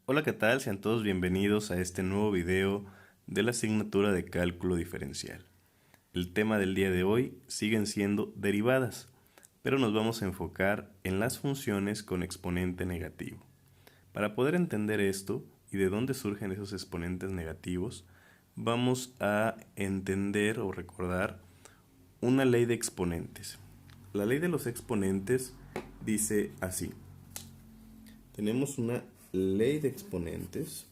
Hola, ¿qué tal? Sean todos bienvenidos a este nuevo video de la asignatura de cálculo diferencial. El tema del día de hoy siguen siendo derivadas, pero nos vamos a enfocar en las funciones con exponente negativo. Para poder entender esto y de dónde surgen esos exponentes negativos, vamos a entender o recordar una ley de exponentes. La ley de los exponentes dice así. Tenemos una ley de exponentes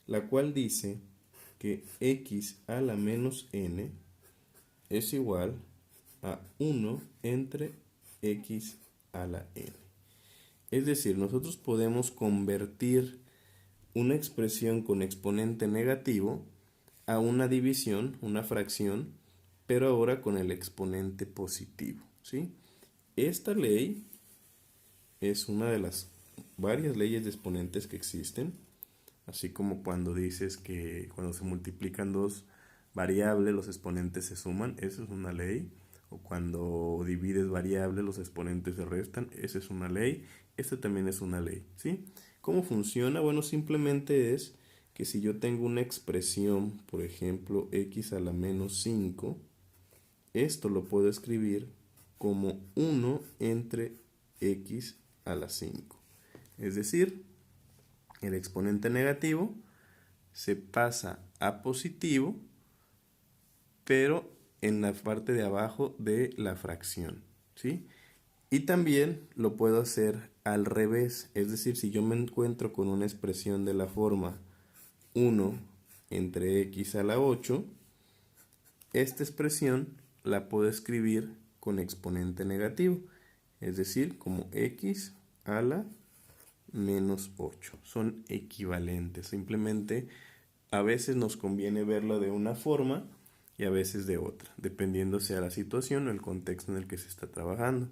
la cual dice que x a la menos n es igual a 1 entre x a la n. Es decir, nosotros podemos convertir una expresión con exponente negativo a una división, una fracción, pero ahora con el exponente positivo, ¿sí? Esta ley es una de las varias leyes de exponentes que existen. Así como cuando dices que cuando se multiplican dos variables los exponentes se suman, eso es una ley. O cuando divides variables los exponentes se restan, esa es una ley. Esta también es una ley, ¿sí? ¿Cómo funciona? Bueno, simplemente es que si yo tengo una expresión, por ejemplo, x a la menos 5, esto lo puedo escribir como 1 entre x a la 5. Es decir, el exponente negativo se pasa a positivo, pero en la parte de abajo de la fracción, ¿sí? Y también lo puedo hacer al revés, es decir, si yo me encuentro con una expresión de la forma 1 entre x a la 8, esta expresión la puedo escribir con exponente negativo, es decir, como x a la menos 8. Son equivalentes. Simplemente a veces nos conviene verlo de una forma y a veces de otra, dependiendo sea la situación o el contexto en el que se está trabajando.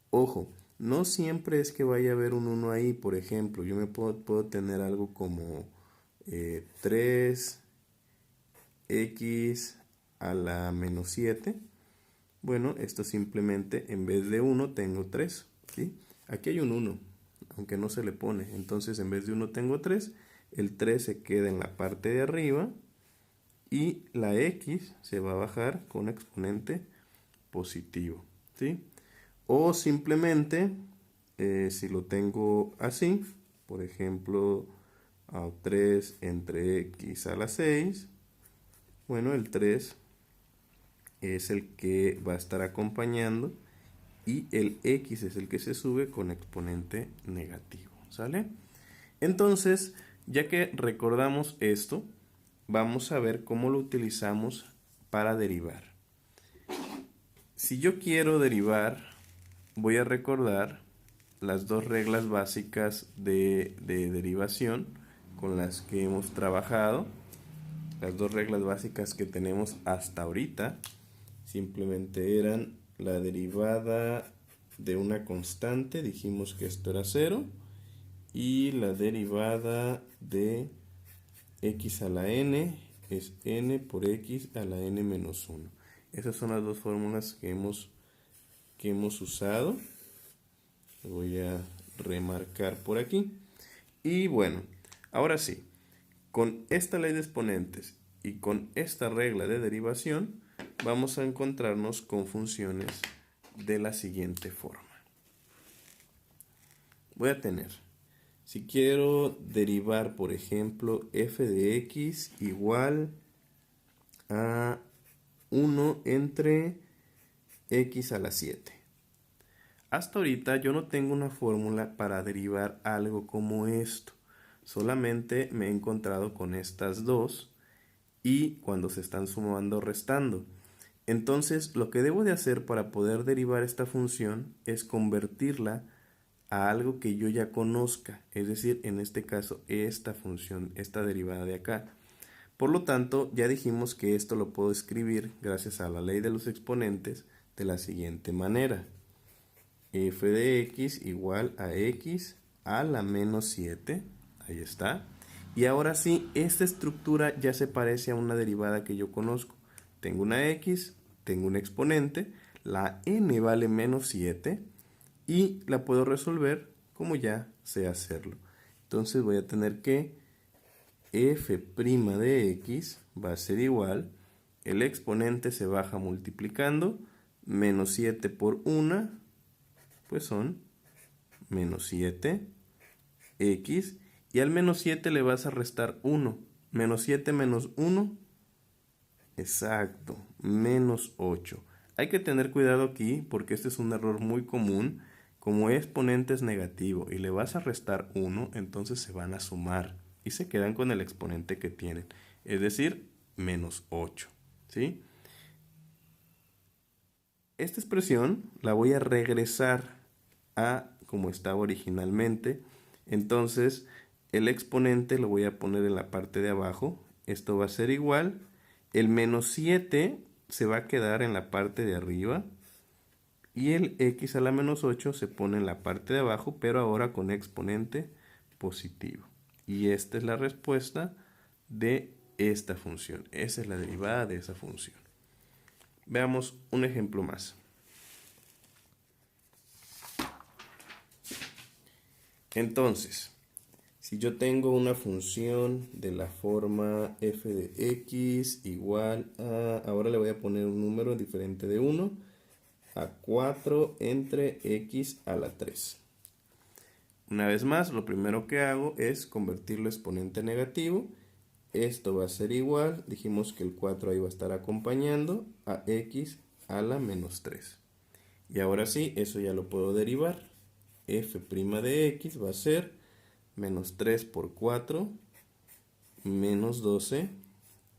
Ojo, no siempre es que vaya a haber un 1 ahí. Por ejemplo, yo puedo tener algo como 3x a la menos 7. Bueno, esto simplemente en vez de 1 tengo 3, ¿sí? Aquí hay un 1, aunque no se le pone. Entonces en vez de 1 tengo 3. El 3 se queda en la parte de arriba y la x se va a bajar con exponente positivo, ¿sí? O simplemente, si lo tengo así, por ejemplo, a 3 entre x a la 6, bueno, el 3 es el que va a estar acompañando y el x es el que se sube con exponente negativo, ¿sale? Entonces, ya que recordamos esto, vamos a ver cómo lo utilizamos para derivar. Si yo quiero derivar, voy a recordar las dos reglas básicas de derivación con las que hemos trabajado. Las dos reglas básicas que tenemos hasta ahorita simplemente eran la derivada de una constante, dijimos que esto era 0, y la derivada de x a la n es n por x a la n menos 1. Esas son las dos fórmulas que hemos usado. Voy a remarcar por aquí. Y bueno, ahora sí, con esta ley de exponentes y con esta regla de derivación, vamos a encontrarnos con funciones de la siguiente forma. Voy a tener, si quiero derivar, por ejemplo, f de x igual a 1 entre x a la 7. Hasta ahorita yo no tengo una fórmula para derivar algo como esto. Solamente me he encontrado con estas dos y cuando se están sumando o restando. Entonces, lo que debo de hacer para poder derivar esta función es convertirla a algo que yo ya conozca, es decir, en este caso, esta función, esta derivada de acá. Por lo tanto, ya dijimos que esto lo puedo escribir gracias a la ley de los exponentes de la siguiente manera. F de x igual a x a la menos 7, ahí está. Y ahora sí, esta estructura ya se parece a una derivada que yo conozco. Tengo una x, tengo un exponente, la n vale menos 7 y la puedo resolver como ya sé hacerlo. Entonces voy a tener que f' de x va a ser igual, el exponente se baja multiplicando, menos 7 por 1, pues son menos 7, x, y al menos 7 le vas a restar 1, menos 7 menos 1, exacto, menos 8. Hay que tener cuidado aquí porque este es un error muy común. Como exponente es negativo y le vas a restar 1, entonces se van a sumar y se quedan con el exponente que tienen, es decir, menos 8, ¿sí? Esta expresión la voy a regresar a como estaba originalmente. Entonces el exponente lo voy a poner en la parte de abajo. Esto va a ser igual. El menos 7 se va a quedar en la parte de arriba. Y el x a la menos 8 se pone en la parte de abajo, pero ahora con exponente positivo. Y esta es la respuesta de esta función. Esa es la derivada de esa función. Veamos un ejemplo más. Entonces, si yo tengo una función de la forma f de x igual a, ahora le voy a poner un número diferente de 1, a 4 entre x a la 3. Una vez más, lo primero que hago es convertirlo a exponente negativo. Esto va a ser igual, dijimos que el 4 ahí va a estar acompañando, a x a la menos 3. Y ahora sí, eso ya lo puedo derivar. F' de x va a ser menos 3 por 4, menos 12,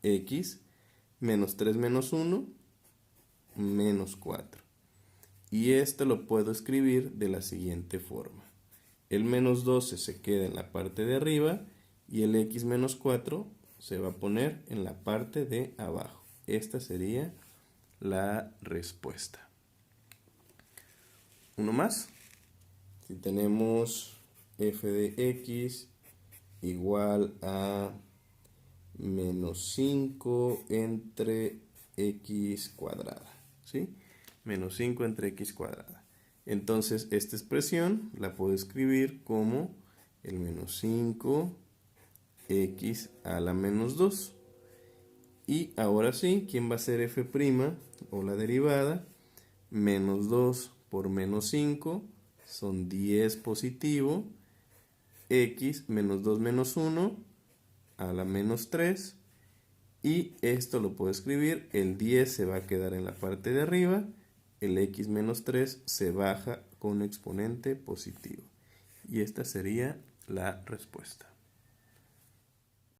x, menos 3 menos 1, menos 4. Y esto lo puedo escribir de la siguiente forma. El menos 12 se queda en la parte de arriba y el x menos 4 se va a poner en la parte de abajo. Esta sería la respuesta. Uno más. Si tenemos f de x igual a menos 5 entre x cuadrada, ¿sí? Menos 5 entre x cuadrada. Entonces esta expresión la puedo escribir como el menos 5 x a la menos 2. Y ahora sí, ¿quién va a ser f' o la derivada? Menos 2 por menos 5 son 10 positivo. X menos 2 menos 1 a la menos 3. Y esto lo puedo escribir, el 10 se va a quedar en la parte de arriba, el x menos 3 se baja con exponente positivo. Y esta sería la respuesta.